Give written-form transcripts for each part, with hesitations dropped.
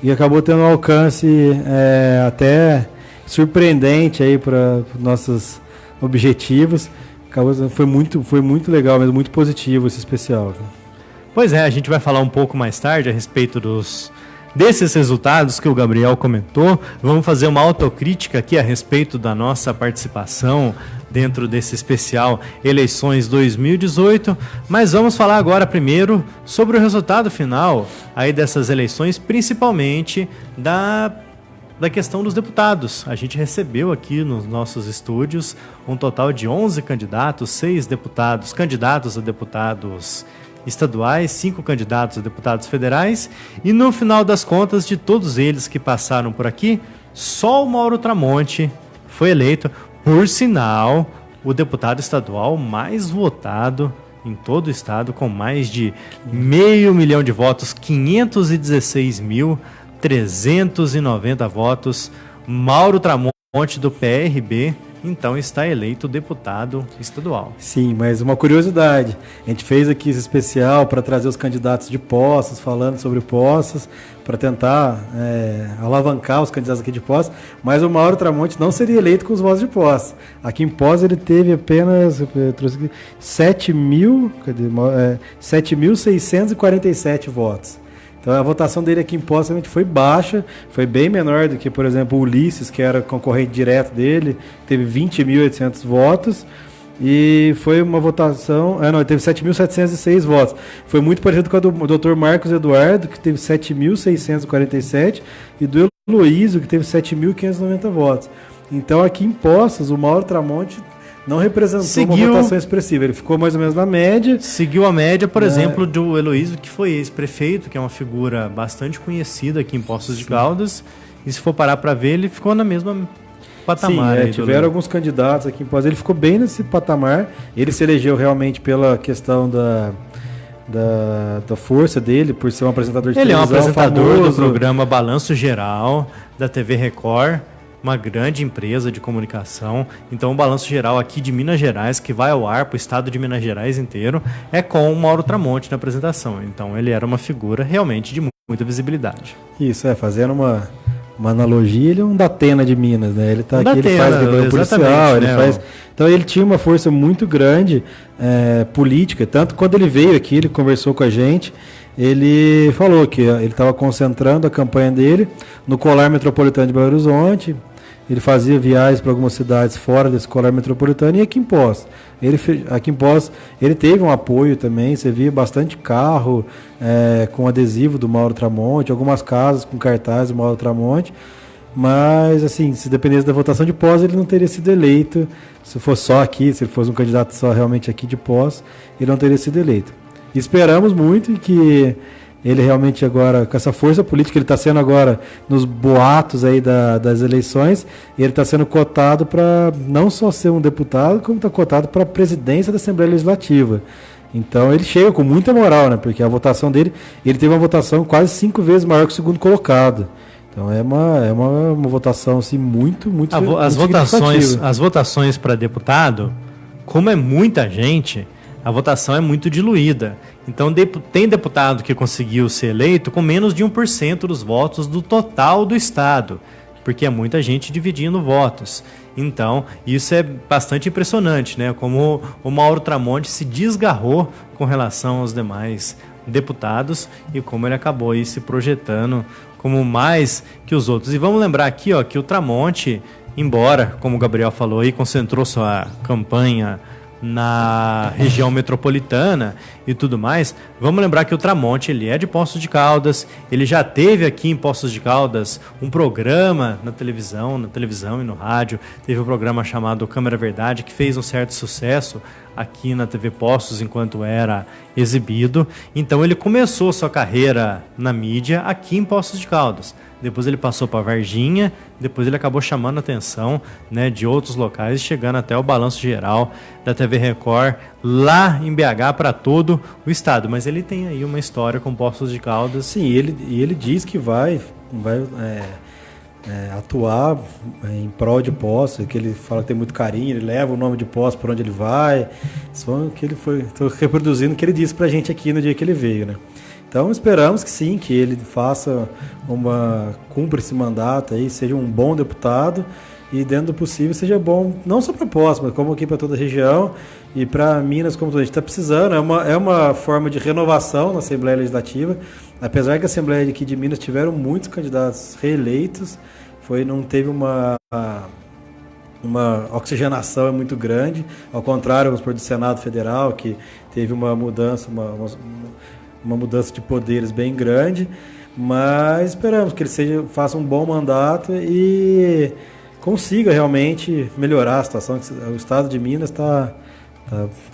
e acabou tendo um alcance até surpreendente aí para nossos objetivos. Foi muito legal, mas muito positivo esse especial. Pois é, a gente vai falar um pouco mais tarde a respeito desses resultados que o Gabriel comentou. Vamos fazer uma autocrítica aqui a respeito da nossa participação dentro desse especial Eleições 2018, mas vamos falar agora primeiro sobre o resultado final aí dessas eleições, principalmente da questão dos deputados. A gente recebeu aqui nos nossos estúdios um total de 11 candidatos, 6 deputados, candidatos a deputados estaduais, 5 candidatos a deputados federais, e no final das contas, de todos eles que passaram por aqui, só o Mauro Tramonte foi eleito, por sinal, o deputado estadual mais votado em todo o estado, com mais de 500 mil de votos, 516.390 votos. Mauro Tramonte, do PRB, então está eleito deputado estadual. Sim, mas uma curiosidade, a gente fez aqui esse especial para trazer os candidatos de Poços, falando sobre Poços, para tentar alavancar os candidatos aqui de Poços, mas o Mauro Tramonte não seria eleito com os votos de Poços. Aqui em Poços ele teve apenas 7.647 votos. Então a votação dele aqui em Poços realmente foi baixa, foi bem menor do que, por exemplo, o Ulisses, que era concorrente direto dele, teve 20.800 votos, e foi uma votação... ele teve 7.706 votos. Foi muito parecido com a do Dr. Marcos Eduardo, que teve 7.647, e do Heloísio, que teve 7.590 votos. Então aqui em Poços, o Mauro Tramonte não representou uma votação expressiva, ele ficou mais ou menos na média. Seguiu a média, por exemplo, do Heloísio, que foi ex-prefeito, que é uma figura bastante conhecida aqui em Poços de Caldas, e se for parar para ver, ele ficou na mesma patamar. Sim, tiveram alguns candidatos aqui em Poços, ele ficou bem nesse patamar, ele se elegeu realmente pela questão da força dele, por ser um apresentador de televisão. Ele é um apresentador famoso. do programa Balanço Geral, da TV Record, uma grande empresa de comunicação. Então o Balanço Geral aqui de Minas Gerais, que vai ao ar para o estado de Minas Gerais inteiro, é com o Mauro Tramonte na apresentação. Então ele era uma figura realmente de muita visibilidade. Isso, fazendo uma analogia, ele é um Datena de Minas, né? Ele tá aqui, ele faz policial, ele faz... Então ele tinha uma força muito grande política, tanto quando ele veio aqui, ele conversou com a gente, ele falou que ele estava concentrando a campanha dele no Colar Metropolitano de Belo Horizonte. Ele fazia viagens para algumas cidades fora desse colar metropolitano e aqui em Poços. Aqui em Poços ele teve um apoio também, você via bastante carro com adesivo do Mauro Tramonte, algumas casas com cartaz do Mauro Tramonte, mas assim, se dependesse da votação de Poços, ele não teria sido eleito. Se fosse só aqui, se ele fosse um candidato só realmente aqui de Poços, ele não teria sido eleito. Esperamos muito que ele realmente agora, com essa força política, ele está sendo agora nos boatos aí das eleições, ele está sendo cotado para não só ser um deputado, como está cotado para a presidência da Assembleia Legislativa. Então ele chega com muita moral, né? Porque a votação dele, ele teve uma votação quase 5 vezes maior que o segundo colocado. Então é uma votação assim, muito as votações para deputado, como é muita gente, a votação é muito diluída. Então tem deputado que conseguiu ser eleito com menos de 1% dos votos do total do estado, porque é muita gente dividindo votos. Então isso é bastante impressionante, né? Como o Mauro Tramonte se desgarrou com relação aos demais deputados e como ele acabou aí se projetando como mais que os outros. E vamos lembrar aqui, que o Tramonte, embora, como o Gabriel falou aí, concentrou sua campanha na região metropolitana e tudo mais, vamos lembrar que o Tramonte, ele é de Poços de Caldas, ele já teve aqui em Poços de Caldas um programa na televisão e no rádio, teve um programa chamado Câmara Verdade, que fez um certo sucesso aqui na TV Poços enquanto era exibido. Então ele começou sua carreira na mídia aqui em Poços de Caldas. Depois ele passou para Varginha, depois ele acabou chamando a atenção, né, de outros locais, chegando até o Balanço Geral da TV Record, lá em BH, para todo o estado. Mas ele tem aí uma história com Poços de Caldas. Sim, ele diz que vai atuar em prol de Poços, que ele fala que tem muito carinho, ele leva o nome de Poços por onde ele vai. Só que ele estou reproduzindo o que ele disse pra gente aqui no dia que ele veio, né? Então esperamos que sim, que ele cumpra esse mandato aí, seja um bom deputado e dentro do possível seja bom, não só para Poços, mas como aqui para toda a região e para Minas, como a gente está precisando. É uma forma de renovação na Assembleia Legislativa, apesar que a Assembleia aqui de Minas tiveram muitos candidatos reeleitos, não teve uma oxigenação muito grande, ao contrário do Senado Federal, que teve uma mudança, uma mudança de poderes bem grande, mas esperamos que ele faça um bom mandato e consiga realmente melhorar a situação. O estado de Minas está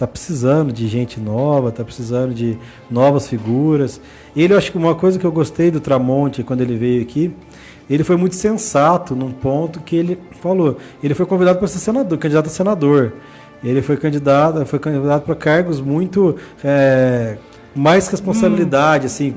precisando de gente nova, está precisando de novas figuras. Eu acho que uma coisa que eu gostei do Tramonte quando ele veio aqui, ele foi muito sensato num ponto que ele falou. Ele foi convidado para ser senador, candidato a senador. Ele foi candidato para cargos muito mais responsabilidade, assim,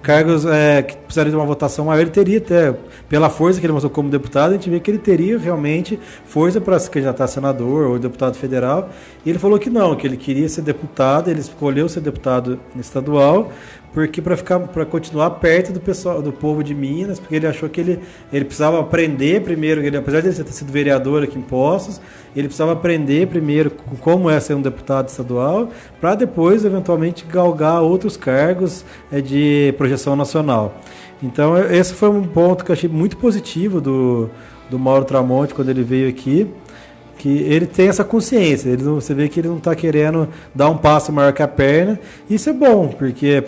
cargos que precisariam de uma votação maior. Ele teria até, pela força que ele mostrou como deputado, a gente vê que ele teria realmente força para se candidatar a senador ou deputado federal. E ele falou que não, que ele queria ser deputado, ele escolheu ser deputado estadual, porque para continuar perto do pessoal, do povo de Minas, porque ele achou que ele precisava aprender primeiro, apesar de ele ter sido vereador aqui em Poços, ele precisava aprender primeiro como é ser um deputado estadual, para depois, eventualmente, galgar outros cargos de projeção nacional. Então, esse foi um ponto que eu achei muito positivo do Mauro Tramonte quando ele veio aqui, que ele tem essa consciência, você vê que ele não está querendo dar um passo maior que a perna. Isso é bom, porque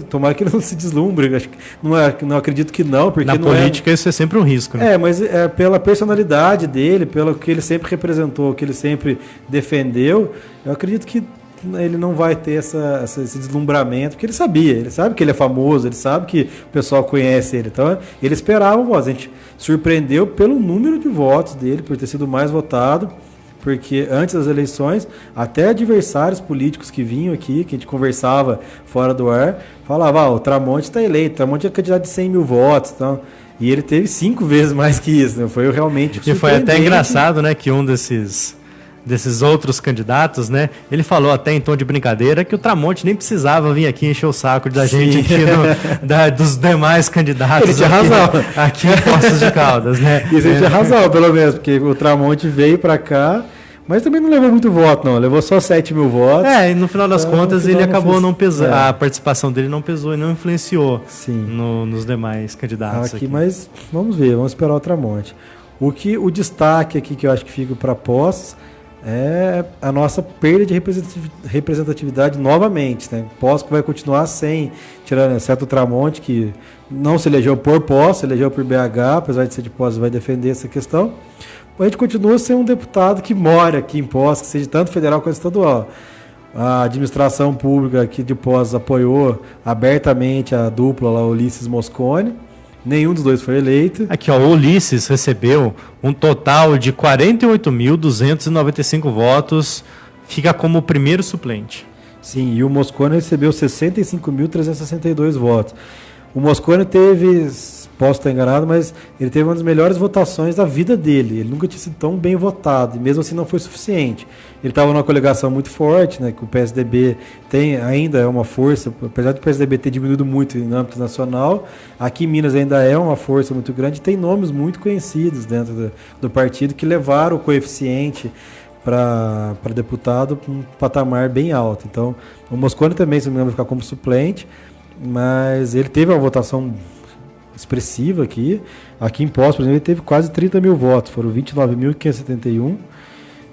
tomara que ele não se deslumbre, acho que não acredito que não, porque na política isso é sempre um risco, né? Mas pela personalidade dele, pelo que ele sempre representou, o que ele sempre defendeu, eu acredito que ele não vai ter esse deslumbramento, porque ele sabe que ele é famoso, ele sabe que o pessoal conhece ele. Então, ele esperava o voto. A gente surpreendeu pelo número de votos dele, por ter sido mais votado, porque antes das eleições, até adversários políticos que vinham aqui, que a gente conversava fora do ar, falavam, o Tramonte está eleito, o Tramonte é candidato de 100 mil votos, então... E ele teve 5 vezes mais que isso, né? Foi realmente surpreendente. E foi até engraçado, né, que um desses outros candidatos, né? Ele falou até em tom de brincadeira que o Tramonte nem precisava vir aqui encher o saco da gente aqui dos demais candidatos. Ele tinha razão. Aqui em Poços de Caldas, né? Isso ele tinha razão, pelo menos, porque o Tramonte veio para cá, mas também não levou muito voto, não. Levou só 7 mil votos. E no final das contas ele acabou não pesando. A participação dele não pesou e não influenciou nos demais candidatos. Aqui. Mas vamos ver, vamos esperar o Tramonte. O destaque aqui que eu acho que fica para Poços é a nossa perda de representatividade novamente, né? Poços que vai continuar tirando exceto o Tramonte, que não se elegeu por Poços, se elegeu por BH, apesar de ser de Poços, vai defender essa questão. A gente continua sendo um deputado que mora aqui em Poços, que seja tanto federal quanto estadual. A administração pública aqui de Poços apoiou abertamente a dupla lá, Ulisses Mosconi. Nenhum dos dois foi eleito. Aqui, o Ulisses recebeu um total de 48.295 votos, fica como o primeiro suplente. Sim, e o Mosconi recebeu 65.362 votos. O Mosconi teve, posso estar enganado, mas ele teve uma das melhores votações da vida dele. Ele nunca tinha sido tão bem votado, e mesmo assim não foi suficiente. Ele estava numa coligação muito forte, né, que o PSDB ainda é uma força, apesar do PSDB ter diminuído muito no âmbito nacional, aqui em Minas ainda é uma força muito grande, tem nomes muito conhecidos dentro do partido que levaram o coeficiente para deputado para um patamar bem alto. Então, o Mosconi também, se não me engano, vai ficar como suplente, mas ele teve uma votação expressiva aqui. Aqui em Poços, por exemplo, ele teve quase 30 mil votos, foram 29.571,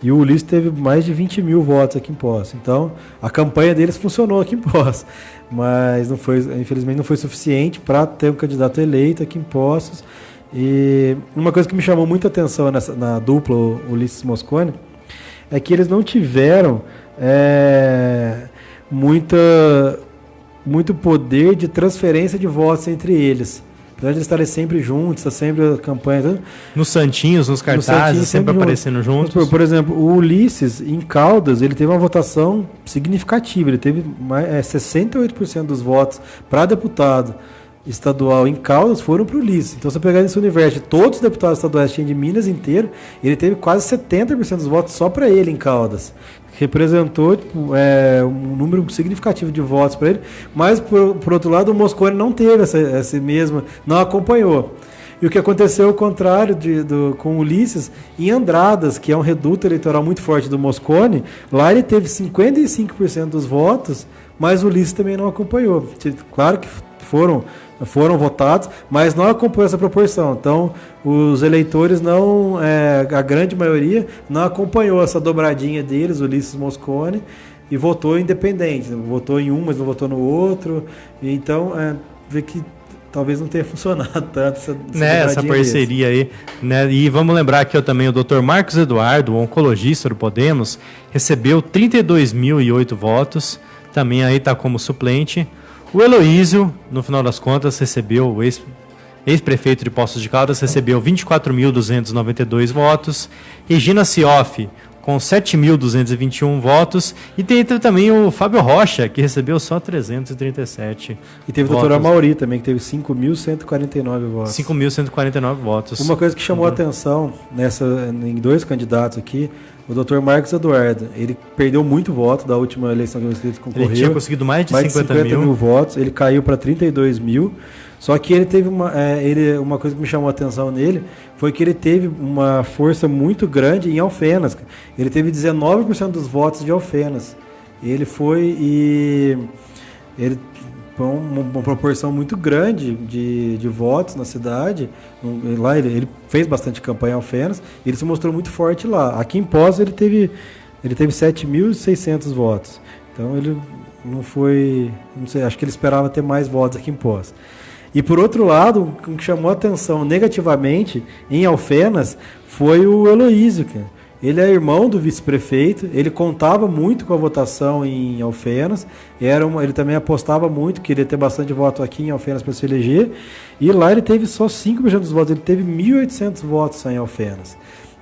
e o Ulisses teve mais de 20 mil votos aqui em Poços. Então, a campanha deles funcionou aqui em Poços, mas infelizmente não foi suficiente para ter um candidato eleito aqui em Poços. E uma coisa que me chamou muita atenção na dupla Ulisses Mosconi é que eles não tiveram muito poder de transferência de votos entre eles. Apesar de eles estarem sempre juntos, está sempre a campanha. Nos santinhos, nos cartazes, sempre aparecendo juntos. Por exemplo, o Ulisses, em Caldas, ele teve uma votação significativa. Ele teve 68% dos votos para deputado. estadual em Caldas foram para o Ulisses. Então, se você pegar nesse universo de todos os deputados estaduais que tinha de Minas inteiro, ele teve quase 70% dos votos só para ele em Caldas. Representou um número significativo de votos para ele, mas, por outro lado, o Mosconi não teve essa mesma, não acompanhou. E o que aconteceu ao contrário com o Ulisses, em Andradas, que é um reduto eleitoral muito forte do Mosconi, lá ele teve 55% dos votos, mas o Ulisses também não acompanhou. Claro que foram votados, mas não acompanhou essa proporção. Então, os eleitores a grande maioria, não acompanhou essa dobradinha deles, Ulisses Mosconi, e votou independente. Votou em um, mas não votou no outro. E então, vê que talvez não tenha funcionado tanto essa parceria aí. Né? E vamos lembrar aqui também o Dr. Marcos Eduardo, o oncologista do Podemos, recebeu 32.008 votos, também aí está como suplente. O Heloísio, no final das contas, recebeu, o ex-prefeito de Poços de Caldas, recebeu 24.292 votos. Regina Cioff, com 7.221 votos. E tem também o Fábio Rocha, que recebeu só 337 E teve o doutor Amauri também, que teve 5.149 votos. 5.149 votos. Uma coisa que chamou a atenção em dois candidatos aqui, o doutor Marcos Eduardo, ele perdeu muito voto da última eleição que ele concorreu. Ele tinha conseguido mais de 50 mil votos, ele caiu para 32 mil. Só que ele teve uma coisa que me chamou a atenção nele, foi que ele teve uma força muito grande em Alfenas. Ele teve 19% dos votos de Alfenas. Ele foi uma proporção muito grande de votos na cidade. Lá ele fez bastante campanha em Alfenas, ele se mostrou muito forte lá. Aqui em Poços ele teve 7.600 votos. Então ele não foi, não sei, acho que ele esperava ter mais votos aqui em Poços. E por outro lado, o que chamou a atenção negativamente em Alfenas foi o Heloísio, cara. Ele é irmão do vice-prefeito, ele contava muito com a votação em Alfenas, ele também apostava muito, queria ter bastante voto aqui em Alfenas para se eleger, e lá ele teve só 5% dos votos, ele teve 1.800 votos só em Alfenas.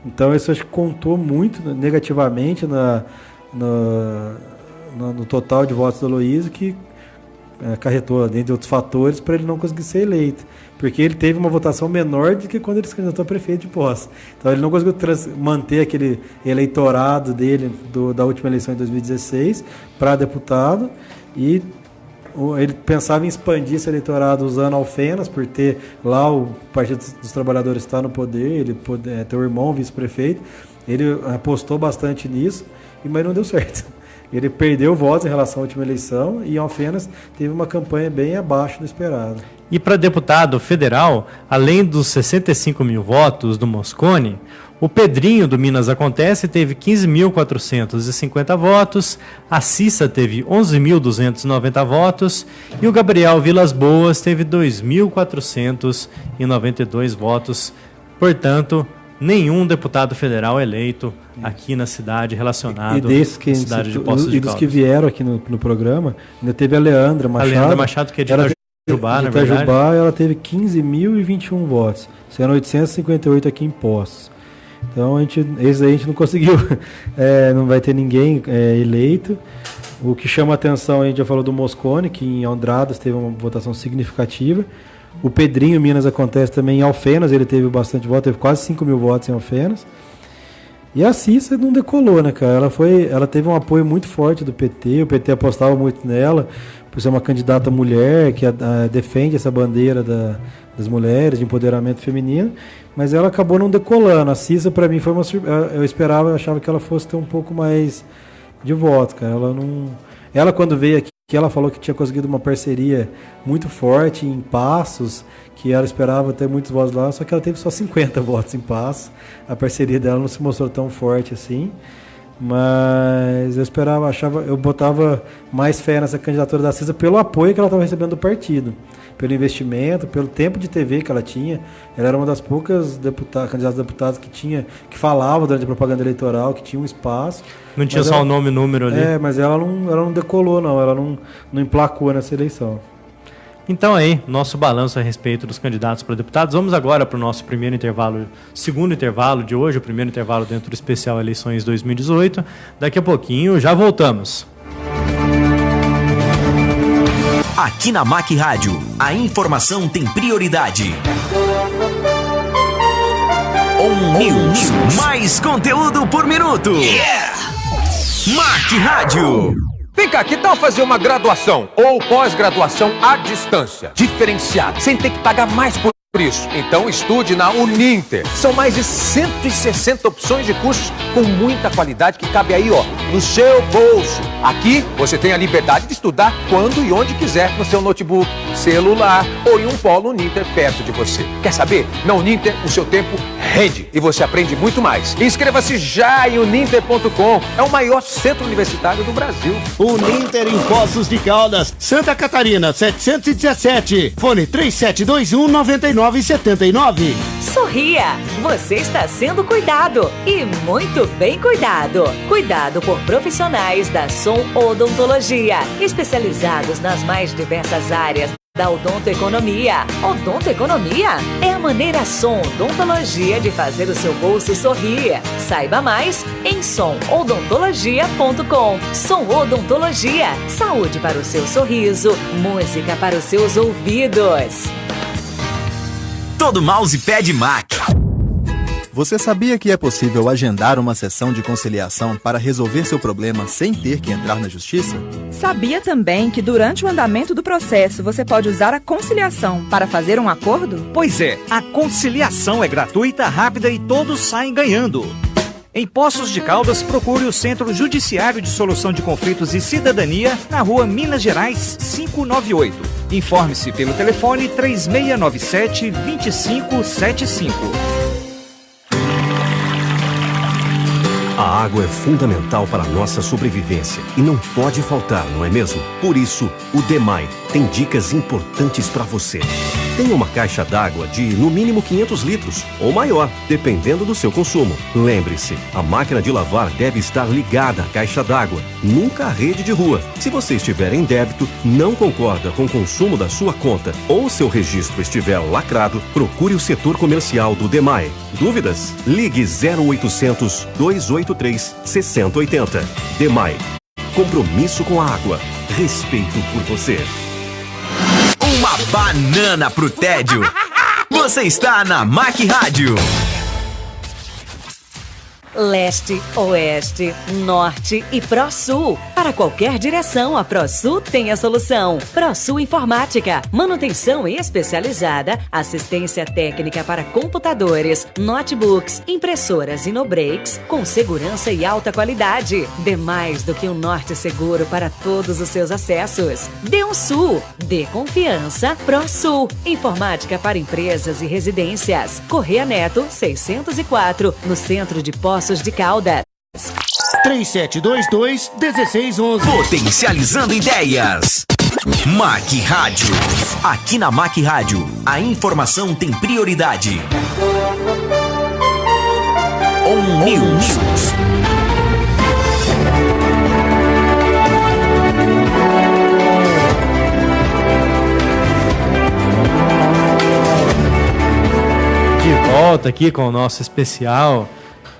Então isso acho que contou muito negativamente no total de votos do Heloísio, que acarretou, dentre outros fatores, para ele não conseguir ser eleito. Porque ele teve uma votação menor do que quando ele se candidatou a prefeito de Poços. Então ele não conseguiu manter aquele eleitorado dele da última eleição em 2016 para deputado, e ele pensava em expandir esse eleitorado usando Alfenas, por ter lá o Partido dos Trabalhadores está no poder, ele ter o irmão vice-prefeito. Ele apostou bastante nisso, mas não deu certo. Ele perdeu votos em relação à última eleição e Alfenas teve uma campanha bem abaixo do esperado. E para deputado federal, além dos 65 mil votos do Mosconi, o Pedrinho do Minas Acontece teve 15.450 votos, a Cissa teve 11.290 votos e o Gabriel Vilas Boas teve 2.492 votos. Portanto, nenhum deputado federal eleito aqui na cidade relacionado à cidade de Poços de Caldas. E dos que vieram aqui no programa, ainda teve a Leandra Machado. A Leandra Machado, que é de Itajubá, na verdade. Itajubá, ela teve 15.021 votos, sendo 858 aqui em Poços. Então, esse aí a gente não conseguiu, não vai ter ninguém eleito. O que chama a atenção, a gente já falou do Mosconi, que em Andradas teve uma votação significativa. O Pedrinho Minas Acontece também em Alfenas, ele teve bastante votos, teve quase 5 mil votos em Alfenas. E a Cissa não decolou, né, cara? Ela teve um apoio muito forte do PT, o PT apostava muito nela, por ser uma candidata mulher, que defende essa bandeira das mulheres, de empoderamento feminino, mas ela acabou não decolando. A Cissa, para mim, foi uma surpresa. Eu achava que ela fosse ter um pouco mais de votos, cara. Ela quando veio aqui, ela falou que tinha conseguido uma parceria muito forte em Passos, que ela esperava ter muitos votos lá, só que ela teve só 50 votos em Passos. A parceria dela não se mostrou tão forte assim, mas eu botava mais fé nessa candidatura da Cissa pelo apoio que ela estava recebendo do partido, pelo investimento, pelo tempo de TV que ela tinha. Ela era uma das poucas candidatas a deputados que falava durante a propaganda eleitoral, que tinha um espaço. Não tinha só o nome e número ali. Mas ela não decolou, não. Ela não emplacou nessa eleição. Então aí, nosso balanço a respeito dos candidatos para deputados. Vamos agora para o nosso segundo intervalo de hoje, o primeiro intervalo dentro do especial Eleições 2018. Daqui a pouquinho já voltamos. Aqui na MAC Rádio, a informação tem prioridade. News. Mais conteúdo por minuto. MAC Rádio. Vem cá, que tal fazer uma graduação ou pós-graduação à distância, diferenciada, sem ter que pagar mais por isso? Então estude na Uninter. São mais de 160 opções de cursos com muita qualidade que cabe aí, no seu bolso. Aqui você tem a liberdade de estudar quando e onde quiser no seu notebook, celular ou em um polo Uninter perto de você. Quer saber? Na Uninter o seu tempo rende e você aprende muito mais. Inscreva-se já em uninter.com. É o maior centro universitário do Brasil. Uninter em Poços de Caldas, Santa Catarina, 717. Fone 3721-9979. Sorria, você está sendo cuidado e muito bem cuidado. Cuidado por profissionais da Som Odontologia, especializados nas mais diversas áreas da odontoeconomia. Odontoeconomia é a maneira Som Odontologia de fazer o seu bolso sorrir. Saiba mais em somodontologia.com. Som Odontologia, saúde para o seu sorriso, música para os seus ouvidos. Todo mousepad MAC. Você sabia que é possível agendar uma sessão de conciliação para resolver seu problema sem ter que entrar na justiça? Sabia também que durante o andamento do processo você pode usar a conciliação para fazer um acordo? Pois é, a conciliação é gratuita, rápida e todos saem ganhando. Em Poços de Caldas, procure o Centro Judiciário de Solução de Conflitos e Cidadania, na rua Minas Gerais, 598. Informe-se pelo telefone 3697-2575. A água é fundamental para a nossa sobrevivência e não pode faltar, não é mesmo? Por isso, o DEMAI tem dicas importantes para você. Tenha uma caixa d'água de, no mínimo, 500 litros ou maior, dependendo do seu consumo. Lembre-se, a máquina de lavar deve estar ligada à caixa d'água, nunca à rede de rua. Se você estiver em débito, não concorda com o consumo da sua conta ou seu registro estiver lacrado, procure o setor comercial do DEMAI. Dúvidas? Ligue 0800 283 6080. DEMAI. Compromisso com a água. Respeito por você. Uma banana pro tédio. Você está na MAC Rádio. Leste, Oeste, Norte e ProSul. Para qualquer direção, a ProSul tem a solução. ProSul Informática, manutenção especializada, assistência técnica para computadores, notebooks, impressoras e no-breaks, com segurança e alta qualidade. Dê mais do que um norte seguro para todos os seus acessos. Dê um Sul, dê confiança. ProSul, informática para empresas e residências. Correia Neto, 604, no centro de Poços de Caldas. 3722-1611. Potencializando ideias. MAC Rádio. Aqui na MAC Rádio, a informação tem prioridade. News. De volta aqui com o nosso especial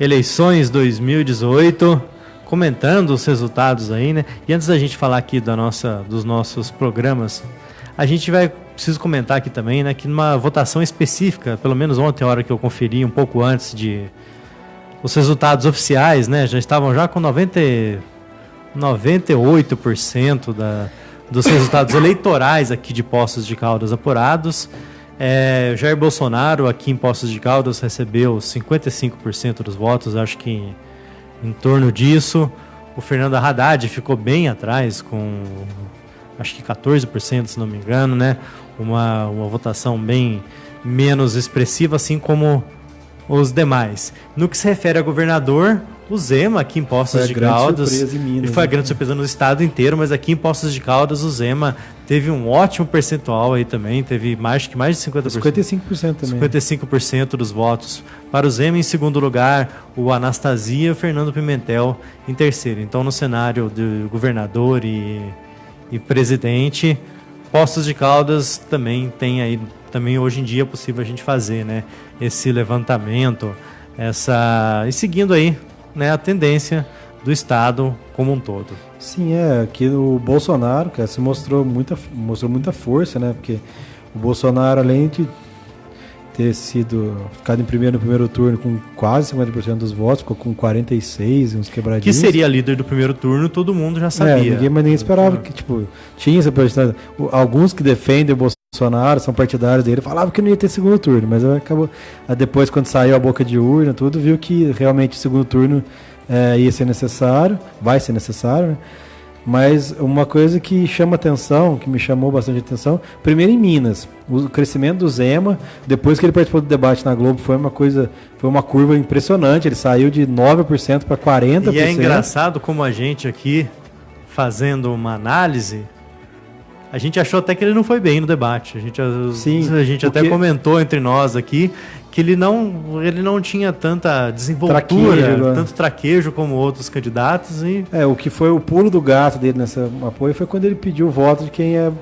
Eleições 2018, comentando os resultados aí, né? E antes da gente falar aqui dos nossos programas, a gente preciso comentar aqui também, né, que numa votação específica, pelo menos ontem, a hora que eu conferi, um pouco antes de os resultados oficiais, né, já estavam já com 98% dos resultados eleitorais aqui de Poços de Caldas apurados. Jair Bolsonaro aqui em Poços de Caldas recebeu 55% dos votos, acho que em torno disso. O Fernando Haddad ficou bem atrás, com acho que 14%, se não me engano, né? Uma votação bem menos expressiva, assim como os demais. No que se refere a governador, o Zema aqui em Poços de Caldas, e foi a grande surpresa no estado inteiro, mas aqui em Poços de Caldas o Zema teve um ótimo percentual aí também, teve mais de 50%. 55% também. 55% dos votos para o Zema. Em segundo lugar, o Anastasia e o Fernando Pimentel em terceiro. Então, no cenário de governador e presidente, Poços de Caldas também tem aí, também hoje em dia é possível a gente fazer, né, esse levantamento, e seguindo aí, né, a tendência do Estado como um todo. Sim, que o Bolsonaro, cara, se mostrou muita força, né? Porque o Bolsonaro, além de ter ficado em primeiro no primeiro turno com quase 50% dos votos, ficou com 46 e uns quebradinhos. Que seria líder do primeiro turno, todo mundo já sabia. Ninguém esperava que, tinha essa possibilidade. Alguns que defendem o Bolsonaro, são partidários dele, falavam que não ia ter segundo turno, mas acabou. Depois, quando saiu a boca de urna, tudo, viu que realmente o segundo turno ia ser necessário, vai ser necessário, né? Mas uma coisa que chama atenção, que me chamou bastante atenção, primeiro em Minas, o crescimento do Zema, depois que ele participou do debate na Globo, foi uma curva impressionante, ele saiu de 9% para 40%. E é engraçado como a gente aqui, fazendo uma análise, a gente achou até que ele não foi bem no debate. A gente até comentou entre nós aqui que ele não tinha tanta desenvoltura, tanto traquejo como outros candidatos. O que foi o pulo do gato dele nesse apoio foi quando ele pediu o voto de quem é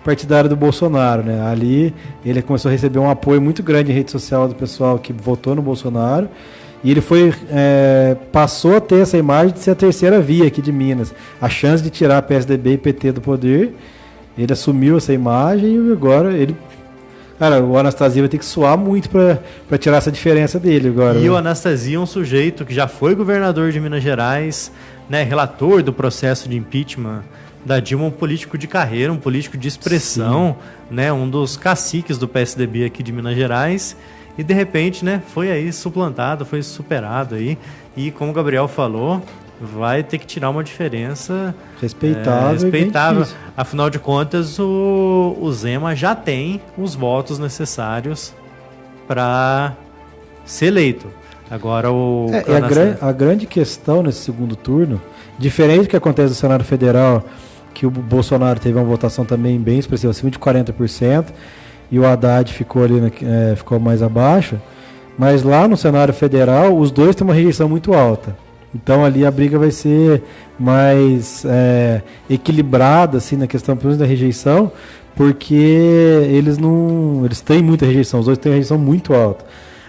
partidário do Bolsonaro, né? Ali ele começou a receber um apoio muito grande em rede social do pessoal que votou no Bolsonaro. E ele passou a ter essa imagem de ser a terceira via aqui de Minas. A chance de tirar PSDB e PT do poder, ele assumiu essa imagem e agora o Anastasia vai ter que suar muito para tirar essa diferença dele agora. E o Anastasia é um sujeito que já foi governador de Minas Gerais, né, relator do processo de impeachment da Dilma, um político de carreira, um político de expressão, né, um dos caciques do PSDB aqui de Minas Gerais, e de repente, né, foi aí suplantado, foi superado aí, e como o Gabriel falou, vai ter que tirar uma diferença respeitável. Afinal de contas, o Zema já tem os votos necessários para ser eleito. Agora a grande questão nesse segundo turno, diferente do que acontece no Senado Federal, que o Bolsonaro teve uma votação também bem expressiva, acima de 40%, e o Haddad ficou ali ficou mais abaixo, mas lá no Senado Federal os dois têm uma rejeição muito alta. Então ali a briga vai ser mais equilibrada assim, na questão da rejeição, porque eles têm muita rejeição, os dois têm uma rejeição muito alta.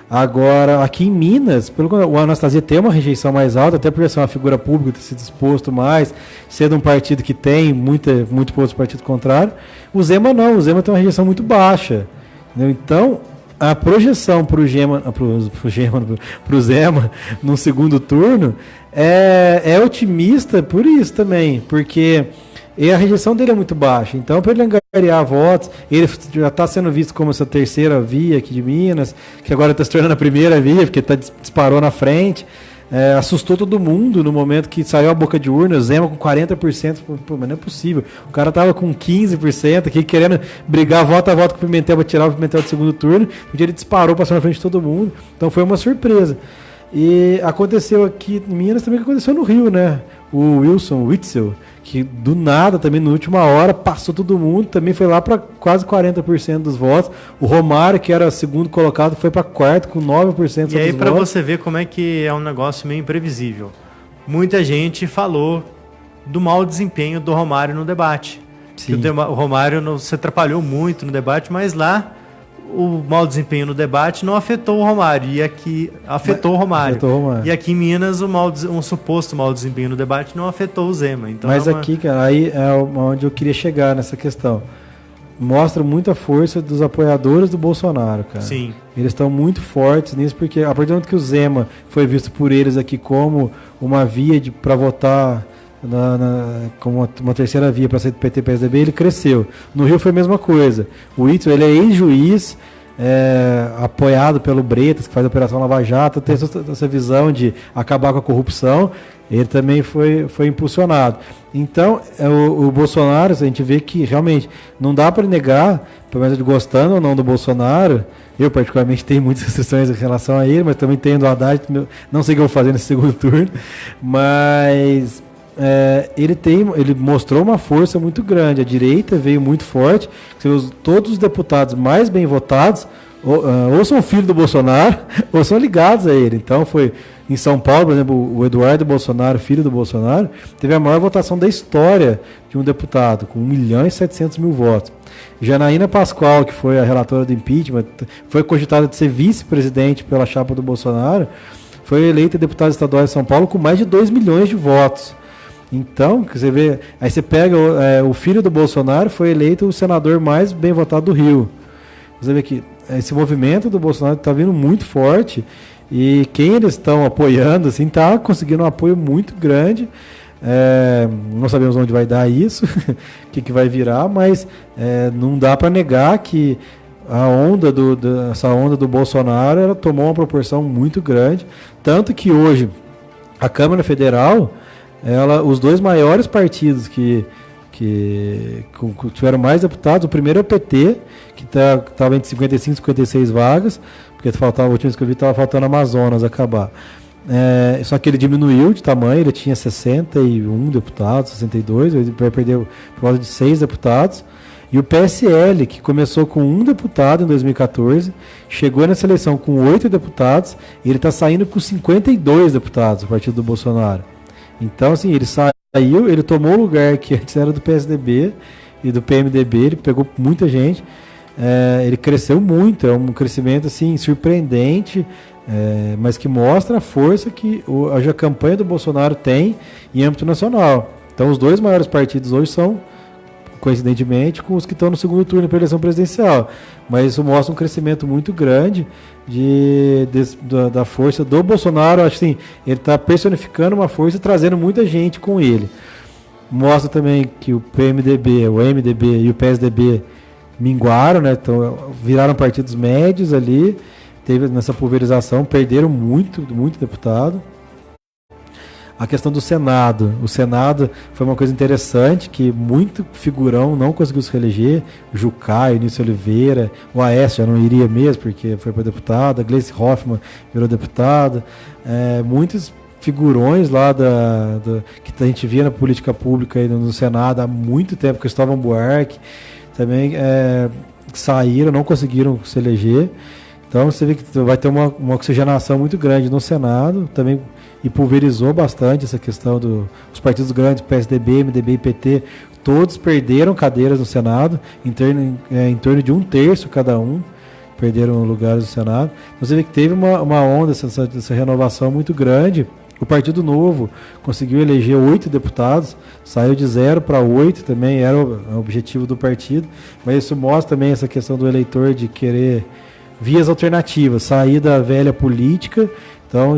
Agora, aqui em Minas, o Anastasia tem uma rejeição mais alta, até por ser uma figura pública, ter se exposto mais, ser de um partido que tem muito posto partido contrário. O Zema não, o Zema tem uma rejeição muito baixa. Entendeu? Então, a projeção para o Zema no segundo turno é otimista por isso também, porque a rejeição dele é muito baixa. Então, para ele angariar votos, ele já está sendo visto como essa terceira via aqui de Minas, que agora está se tornando a primeira via, porque disparou na frente. Assustou todo mundo no momento que saiu a boca de urna, o Zema com 40%, mas não é possível. O cara tava com 15% aqui, querendo brigar voto a voto com o Pimentel para tirar o Pimentel do segundo turno, porque ele disparou, passou na frente de todo mundo. Então foi uma surpresa. E aconteceu aqui em Minas também, que aconteceu no Rio, né? O Wilson Witzel, que do nada também na última hora passou todo mundo, também foi lá para quase 40% dos votos. O Romário, que era segundo colocado, foi para quarto com 9% dos votos. E aí para você ver como é que é um negócio meio imprevisível. Muita gente falou do mau desempenho do Romário no debate. Sim. O Romário se atrapalhou muito no debate, mas lá o mau desempenho no debate não afetou o Romário, e aqui afetou o Romário. E aqui em Minas um suposto mau desempenho no debate não afetou o Zema. Então mas aqui, cara, aí é onde eu queria chegar nessa questão. Mostra muita força dos apoiadores do Bolsonaro, cara. Sim. Eles estão muito fortes nisso, porque a partir do momento que o Zema foi visto por eles aqui como uma via para votar como uma terceira via para ser do PT e PSDB, ele cresceu. No Rio foi a mesma coisa. O Witzel, ele é ex-juiz, apoiado pelo Bretas, que faz a Operação Lava Jato, tem essa visão de acabar com a corrupção. Ele também foi impulsionado. Então, o Bolsonaro, a gente vê que realmente não dá para negar, pelo menos gostando ou não do Bolsonaro. Eu, particularmente, tenho muitas restrições em relação a ele, mas também tenho do Haddad, não sei o que eu vou fazer nesse segundo turno, mas ele mostrou uma força muito grande. A direita veio muito forte. Todos os deputados mais bem votados ou são filhos do Bolsonaro ou são ligados a ele. Então foi em São Paulo, por exemplo, o Eduardo Bolsonaro, filho do Bolsonaro, teve a maior votação da história de um deputado, com 1.700.000 votos. Janaína Pascoal, que foi a relatora do impeachment, foi cogitada de ser vice-presidente pela chapa do Bolsonaro, foi eleito deputado estadual de São Paulo com mais de 2 milhões de votos. Então, você vê, aí você pega o filho do Bolsonaro, foi eleito o senador mais bem votado do Rio. Você vê que esse movimento do Bolsonaro está vindo muito forte e quem eles estão apoiando assim, está conseguindo um apoio muito grande. Não sabemos onde vai dar isso, o que vai virar, mas não dá para negar que essa onda do Bolsonaro ela tomou uma proporção muito grande, tanto que hoje a Câmara Federal, os dois maiores partidos que tiveram mais deputados, o primeiro é o PT, que estava entre 55 e 56 vagas, porque faltava, a última vez que eu vi estava faltando Amazonas acabar. Só que ele diminuiu de tamanho, ele tinha 61 deputados, 62, ele vai perder por volta de 6 deputados. E o PSL, que começou com 1 deputado em 2014, chegou nessa eleição com 8 deputados, e ele está saindo com 52 deputados, o partido do Bolsonaro. Então, assim, ele saiu, ele tomou o lugar que antes era do PSDB e do PMDB, ele pegou muita gente, ele cresceu muito, é um crescimento assim, surpreendente, mas que mostra a força que a campanha do Bolsonaro tem em âmbito nacional. Então, os dois maiores partidos hoje são, coincidentemente, com os que estão no segundo turno para a eleição presidencial. Mas isso mostra um crescimento muito grande da força do Bolsonaro. Acho que assim, ele está personificando uma força e trazendo muita gente com ele. Mostra também que o PMDB, o MDB e o PSDB minguaram, né? Então, viraram partidos médios ali, teve nessa pulverização, perderam muito deputado. A questão do Senado. O Senado foi uma coisa interessante, que muito figurão não conseguiu se reeleger. Jucá, Início Oliveira, o Aécio já não iria mesmo, porque foi para deputado. A Gleice Hoffmann virou deputada. Muitos figurões lá que a gente via na política pública aí no Senado há muito tempo, Cristóvão Buarque, também saíram, não conseguiram se eleger. Então você vê que vai ter uma oxigenação muito grande no Senado, também, e pulverizou bastante essa questão dos partidos grandes, PSDB, MDB e PT, todos perderam cadeiras no Senado, em torno de 1/3 cada um, perderam lugares no Senado. Então você vê que teve uma onda, essa renovação muito grande. O Partido Novo conseguiu eleger 8 deputados, saiu de 0 para 8, também era o objetivo do partido, mas isso mostra também essa questão do eleitor de querer vias alternativas, sair da velha política. Então,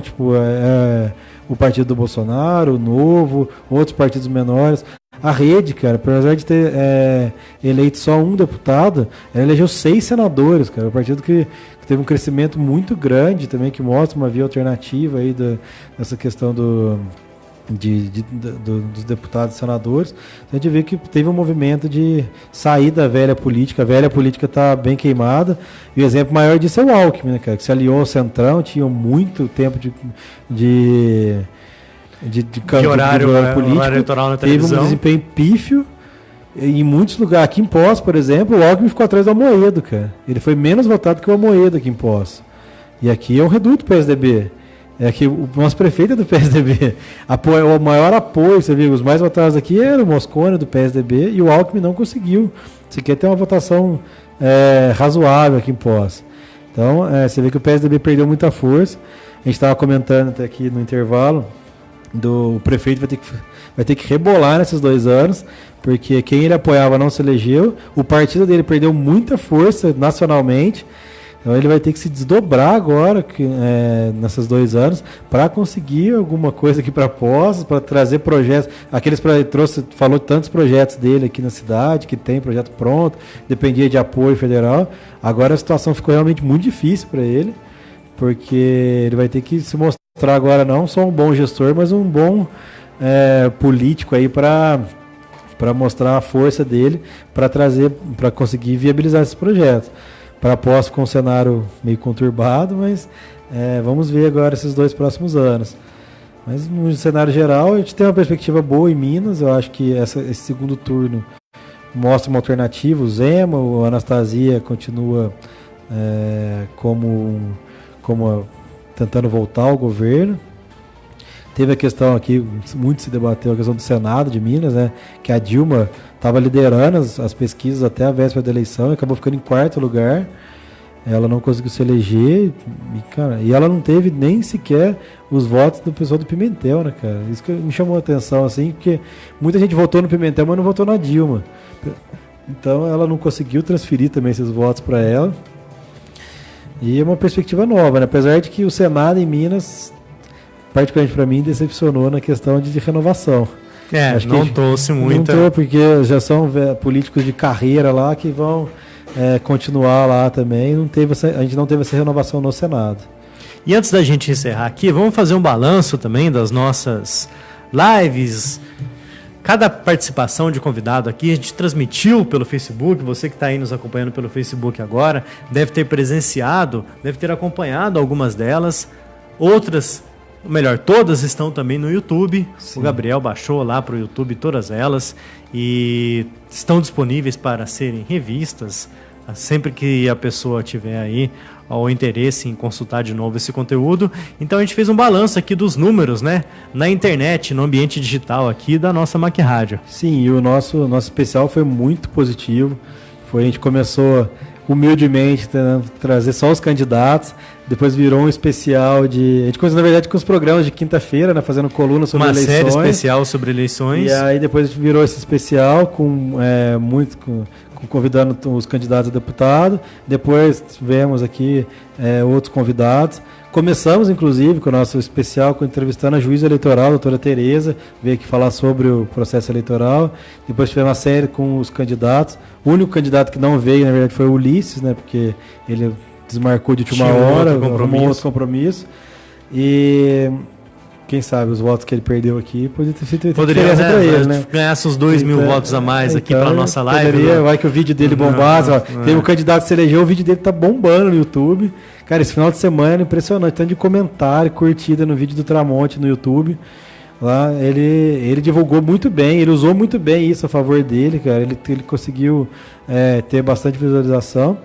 o partido do Bolsonaro, o Novo, outros partidos menores. A Rede, cara, apesar de ter eleito só 1 deputado, ela elegeu 6 senadores, cara. O partido que teve um crescimento muito grande também, que mostra uma via alternativa aí dessa questão dos deputados e senadores. A gente vê que teve um movimento de sair da velha política. A velha política está bem queimada, e o exemplo maior disso é o Alckmin, né, cara, que se aliou ao Centrão, tinha muito tempo de horário político, eleitoral na televisão. Teve um desempenho pífio em muitos lugares. Aqui em Poços, por exemplo, o Alckmin ficou atrás do Amoedo, cara. Ele foi menos votado que o Amoedo aqui em Poços. E aqui é um reduto PSDB. Que o nosso prefeito é do PSDB. O maior apoio, você viu, os mais votados aqui eram o Moscone do PSDB, e o Alckmin não conseguiu sequer ter uma votação razoável aqui em Poços. Então, você vê que o PSDB perdeu muita força. A gente estava comentando até aqui no intervalo, o prefeito vai ter que rebolar nesses 2 anos, porque quem ele apoiava não se elegeu, o partido dele perdeu muita força nacionalmente. Então ele vai ter que se desdobrar agora, nesses 2 anos, para conseguir alguma coisa aqui para Poços, para trazer projetos. Falou tantos projetos dele aqui na cidade, que tem projeto pronto, dependia de apoio federal. Agora a situação ficou realmente muito difícil para ele, porque ele vai ter que se mostrar agora não só um bom gestor, mas um bom político aí para mostrar a força dele, para conseguir viabilizar esses projetos. Para Poços com um cenário meio conturbado, mas vamos ver agora esses 2 próximos anos. Mas no cenário geral, a gente tem uma perspectiva boa em Minas. Eu acho que esse segundo turno mostra uma alternativa. O Zema, o Anastasia continua tentando voltar ao governo. Teve a questão aqui, muito se debateu, a questão do Senado de Minas, né, que a Dilma estava liderando as pesquisas até a véspera da eleição e acabou ficando em 4º lugar. ela não conseguiu se eleger e ela não teve nem sequer os votos do pessoal do Pimentel, né, cara? Isso que me chamou a atenção, assim, porque muita gente votou no Pimentel, mas não votou na Dilma. Então ela não conseguiu transferir também esses votos para ela. E é uma perspectiva nova, né? Apesar de que o Senado em Minas, particularmente para mim, decepcionou na questão de renovação. Acho não trouxe muita. Não porque já são políticos de carreira lá que vão continuar lá também. A gente não teve essa renovação no Senado. E antes da gente encerrar aqui, vamos fazer um balanço também das nossas lives. Cada participação de convidado aqui a gente transmitiu pelo Facebook. Você que está aí nos acompanhando pelo Facebook agora deve ter presenciado, deve ter acompanhado algumas delas. Outras, ou melhor, todas estão também no YouTube. Sim. O Gabriel baixou lá para o YouTube todas elas e estão disponíveis para serem revistas sempre que a pessoa tiver aí o interesse em consultar de novo esse conteúdo. Então a gente fez um balanço aqui dos números, né, na internet, no ambiente digital aqui da nossa Mac Rádio. Sim, e o nosso especial foi muito positivo. A gente começou humildemente tentando trazer só os candidatos, depois virou um especial a gente começou na verdade com os programas de quinta-feira, né, fazendo coluna sobre eleições. Uma série especial sobre eleições. E aí depois virou esse especial convidando os candidatos a deputado. Depois tivemos aqui outros convidados. Começamos, inclusive, com o nosso especial, entrevistando a juíza eleitoral, a doutora Tereza, veio aqui falar sobre o processo eleitoral. Depois tivemos uma série com os candidatos. O único candidato que não veio, na verdade, foi o Ulisses, né, porque ele desmarcou de última hora, arrumou outro compromisso. E quem sabe os votos que ele perdeu aqui poderia para ele, né? Ganhasse uns 2.000 votos a mais aqui para nossa live. Vai que o vídeo dele bombasse. Teve um candidato que se elegeu, o vídeo dele tá bombando no YouTube. Cara, esse final de semana é impressionante, tanto de comentário, curtida no vídeo do Tramonte no YouTube. Lá, ele divulgou muito bem, ele usou muito bem isso a favor dele, cara. Ele conseguiu ter bastante visualização.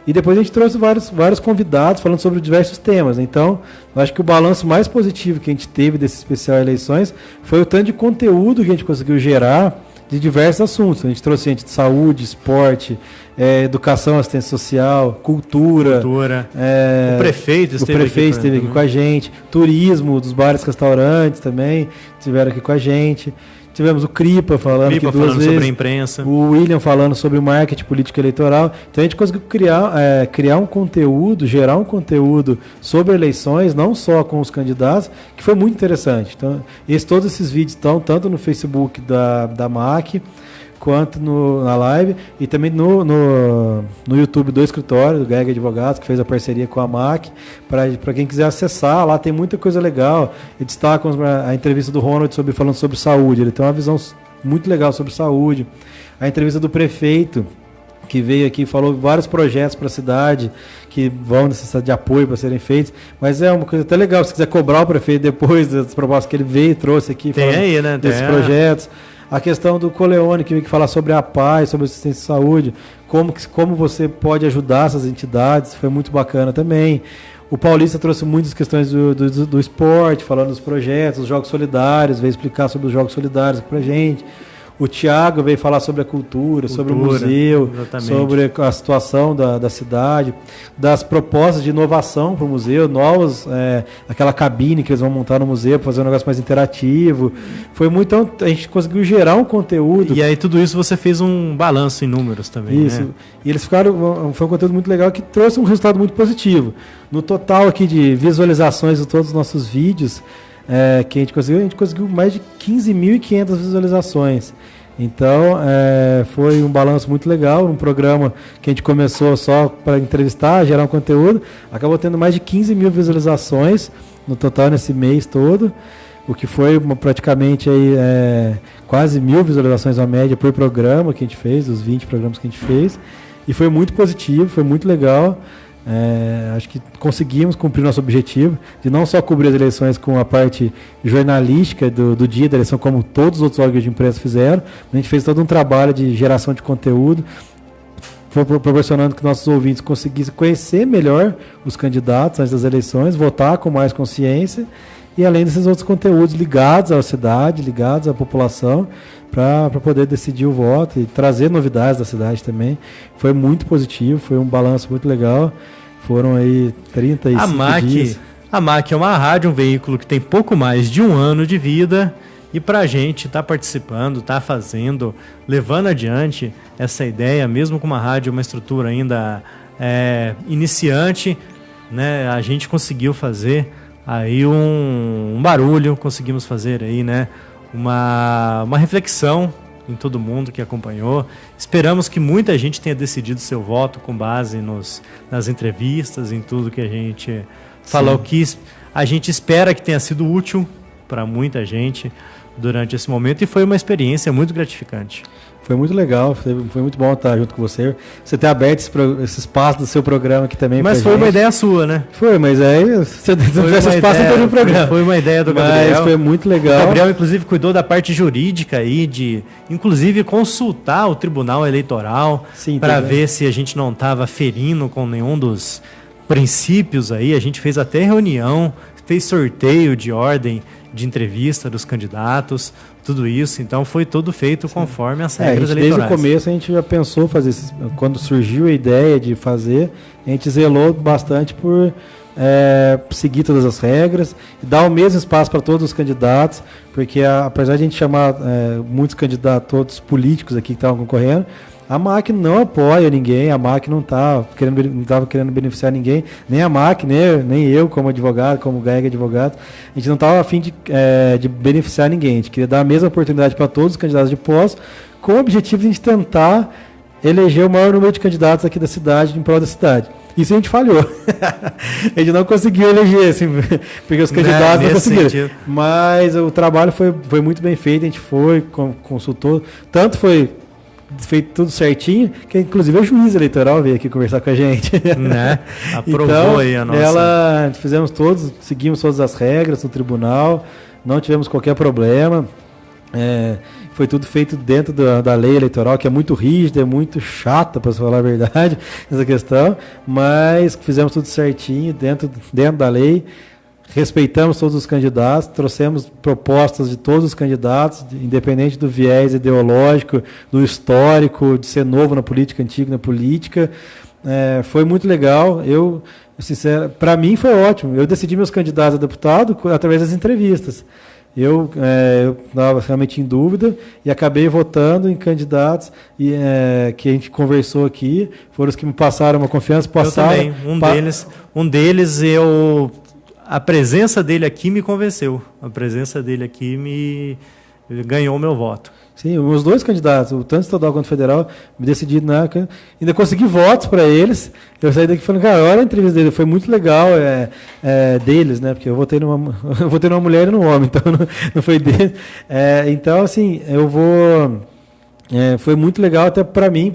E depois a gente trouxe vários convidados falando sobre diversos temas. Então, eu acho que o balanço mais positivo que a gente teve desse especial eleições foi o tanto de conteúdo que a gente conseguiu gerar de diversos assuntos. A gente trouxe gente de saúde, esporte, educação, assistência social, cultura. O prefeito esteve aqui com a gente. Turismo, dos bares e restaurantes também estiveram aqui com a gente. Tivemos o Cripa falando sobre a imprensa. O William falando sobre o marketing político eleitoral. Então a gente conseguiu criar um conteúdo, gerar um conteúdo sobre eleições, não só com os candidatos, que foi muito interessante. Então, todos esses vídeos estão tanto no Facebook da MAC, quanto na live, e também no YouTube do escritório, do GEG Advogados, que fez a parceria com a MAC, para quem quiser acessar, lá tem muita coisa legal. E destacam a entrevista do Ronald falando sobre saúde, ele tem uma visão muito legal sobre saúde. A entrevista do prefeito, que veio aqui e falou vários projetos para a cidade que vão necessitar de apoio para serem feitos, mas é uma coisa até legal, se quiser cobrar o prefeito depois das propostas que ele veio e trouxe aqui, desses projetos. A questão do Coleone, que veio aqui falar sobre a paz, sobre a assistência de saúde, como você pode ajudar essas entidades, foi muito bacana também. O Paulista trouxe muitas questões do esporte, falando dos projetos, os Jogos Solidários, veio explicar sobre os Jogos Solidários aqui pra gente. O Thiago veio falar sobre a cultura, sobre o museu, exatamente, sobre a situação da cidade, das propostas de inovação para o museu, aquela cabine que eles vão montar no museu para fazer um negócio mais interativo. Foi muito, então, a gente conseguiu gerar um conteúdo. E aí tudo isso você fez um balanço em números também, isso, né? E eles foi um conteúdo muito legal que trouxe um resultado muito positivo. No total aqui de visualizações de todos os nossos vídeos, que a gente conseguiu mais de 15.500 visualizações. Então, foi um balanço muito legal, um programa que a gente começou só para entrevistar, gerar um conteúdo, acabou tendo mais de 15.000 visualizações no total nesse mês todo, o que foi praticamente aí, quase 1.000 visualizações a média por programa que a gente fez, os 20 programas que a gente fez, e foi muito positivo, foi muito legal. Acho que conseguimos cumprir nosso objetivo de não só cobrir as eleições com a parte jornalística do dia da eleição, como todos os outros órgãos de imprensa fizeram. A gente fez todo um trabalho de geração de conteúdo, proporcionando que nossos ouvintes conseguissem conhecer melhor os candidatos antes das eleições, votar com mais consciência, e além desses outros conteúdos ligados à cidade, ligados à população, para poder decidir o voto e trazer novidades da cidade também. Foi muito positivo, foi um balanço muito legal. Foram aí 35 dias. A MAC é uma rádio, um veículo que tem pouco mais de 1 ano de vida, e para a gente estar participando, estar fazendo, levando adiante essa ideia, mesmo com uma rádio, uma estrutura ainda iniciante, né, a gente conseguiu fazer aí um barulho, conseguimos fazer aí, né, uma reflexão em todo mundo que acompanhou. Esperamos que muita gente tenha decidido seu voto com base nas entrevistas, em tudo que a gente falou, que a gente espera que tenha sido útil para muita gente durante esse momento, e foi uma experiência muito gratificante. Foi muito legal, foi muito bom estar junto com você. Você ter aberto esse espaço do seu programa aqui também. Mas foi uma ideia sua, né? Foi, mas aí você não tivesse espaço em todo o programa. Foi uma ideia do Gabriel. Mas foi muito legal. O Gabriel, inclusive, cuidou da parte jurídica aí, de inclusive consultar o Tribunal Eleitoral para ver se a gente não estava ferindo com nenhum dos princípios aí. A gente fez até reunião, fez sorteio de ordem de entrevista dos candidatos, tudo isso. Então foi tudo feito conforme as regras eleitorais. Desde o começo a gente já pensou fazer isso. Quando surgiu a ideia de fazer, a gente zelou bastante por seguir todas as regras e dar o mesmo espaço para todos os candidatos, porque apesar de a gente chamar muitos candidatos, todos políticos aqui que estavam concorrendo, a MAC não apoia ninguém, a MAC não estava querendo beneficiar ninguém, nem a MAC, nem eu como advogado, como GAEG advogado. A gente não estava a fim de beneficiar ninguém, a gente queria dar a mesma oportunidade para todos os candidatos de posse, com o objetivo de a gente tentar eleger o maior número de candidatos aqui da cidade, em prol da cidade. Isso a gente falhou. A gente não conseguiu eleger, assim, porque os candidatos não conseguiram. Sentido. Mas o trabalho foi muito bem feito, a gente consultou, tanto foi feito tudo certinho, que inclusive a juíza eleitoral veio aqui conversar com a gente. Né? Aprovou então, aí a nossa. Seguimos todas as regras no tribunal, não tivemos qualquer problema. Foi tudo feito dentro da lei eleitoral, que é muito rígida, é muito chata, para falar a verdade, essa questão, mas fizemos tudo certinho dentro da lei. Respeitamos todos os candidatos, trouxemos propostas de todos os candidatos, independente do viés ideológico, do histórico, de ser novo na política, antigo na política. Foi muito legal. Para mim foi ótimo. Eu decidi meus candidatos a deputado através das entrevistas. Eu estava realmente em dúvida e acabei votando em candidatos que a gente conversou aqui. Foram os que me passaram uma confiança. Eu também. Um deles a presença dele aqui me convenceu. A presença dele aqui ganhou o meu voto. Sim, os dois candidatos, o tanto estadual quanto federal, me decidi, ainda consegui votos para eles. Eu saí daqui falando, cara, olha a entrevista dele, foi muito legal deles, né? Porque eu votei numa mulher e num homem, então não foi deles. Então, assim, foi muito legal até para mim,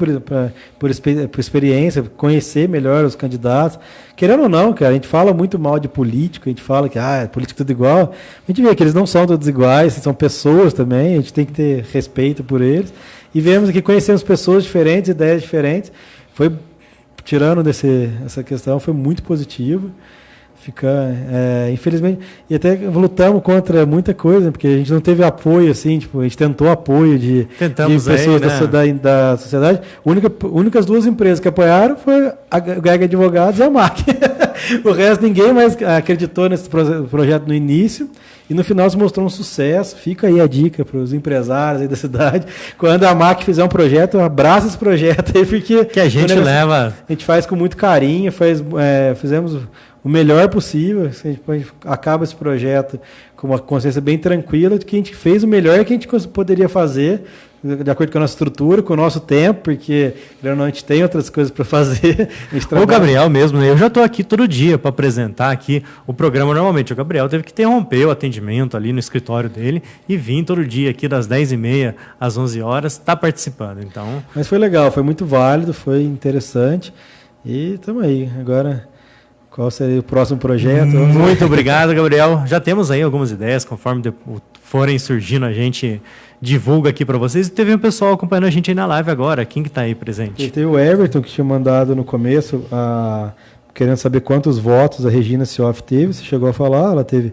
por experiência, conhecer melhor os candidatos. Querendo ou não, cara, a gente fala muito mal de político, a gente fala que político é tudo igual. A gente vê que eles não são todos iguais, são pessoas também, a gente tem que ter respeito por eles. E vemos aqui, conhecemos pessoas diferentes, ideias diferentes. Tirando essa questão, foi muito positivo. Infelizmente, e até lutamos contra muita coisa, porque a gente não teve apoio, assim, a gente tentou apoio de pessoas da sociedade. Únicas duas empresas que apoiaram foi a GAEG Advogados e a MAC. O resto, ninguém mais acreditou nesse projeto no início, e no final se mostrou um sucesso. Fica aí a dica para os empresários aí da cidade. Quando a MAC fizer um projeto, abraça esse projeto aí, porque que a gente leva. A gente faz com muito carinho, fizemos o melhor possível. A gente acaba esse projeto com uma consciência bem tranquila de que a gente fez o melhor que a gente poderia fazer, de acordo com a nossa estrutura, com o nosso tempo, porque a gente tem outras coisas para fazer. O Gabriel mesmo, né? Eu já estou aqui todo dia para apresentar aqui o programa normalmente. O Gabriel teve que interromper o atendimento ali no escritório dele e vir todo dia aqui das 10h30 às 11 horas, está participando. Então... Mas foi legal, foi muito válido, foi interessante e estamos aí. Agora... Qual seria o próximo projeto? Muito obrigado, Gabriel. Já temos aí algumas ideias, conforme forem surgindo, a gente divulga aqui para vocês. E teve um pessoal acompanhando a gente aí na live agora. Quem que está aí presente? E teve o Everton, que tinha mandado no começo, querendo saber quantos votos a Regina Sioff teve. Você chegou a falar, ela teve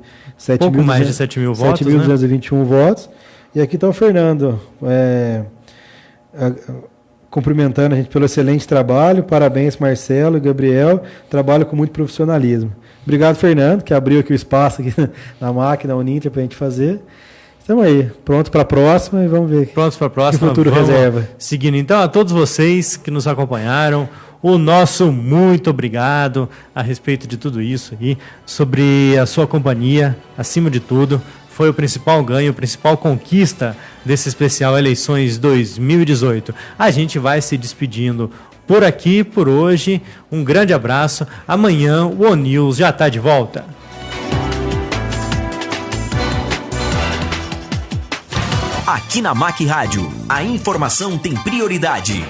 pouco mais de 7 mil votos, 7.221 votos. E aqui está o Fernando, cumprimentando a gente pelo excelente trabalho. Parabéns, Marcelo e Gabriel. Trabalho com muito profissionalismo. Obrigado, Fernando, que abriu aqui o espaço aqui na máquina Uninter para a gente fazer. Estamos aí, pronto para a próxima e vamos ver. Prontos para a próxima. O futuro reserva. Seguindo, então, a todos vocês que nos acompanharam, o nosso muito obrigado a respeito de tudo isso e sobre a sua companhia, acima de tudo. Foi o principal ganho, a principal conquista desse especial Eleições 2018. A gente vai se despedindo por aqui, por hoje. Um grande abraço. Amanhã o ONews já está de volta. Aqui na MAC Rádio, a informação tem prioridade.